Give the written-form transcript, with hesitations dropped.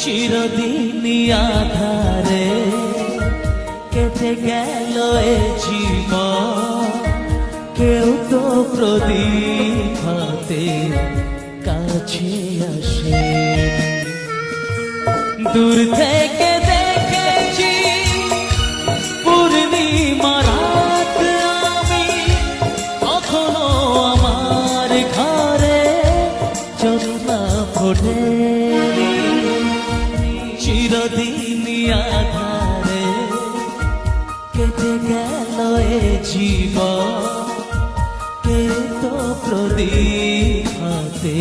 চিরদিনই আধারে কেটে গেল এ জীবন, কেউ তো প্রদীপ হাতে কাছে আসে। দূর থেকে দেখেছি পূর্ণিমা রাত আমি, কখনো আমার ঘরে জ্যোৎস্না ফোটেনি। চিরদিনই আধারে কেটে গেল এ জীবন, কেউ তো প্রদীপ হাতে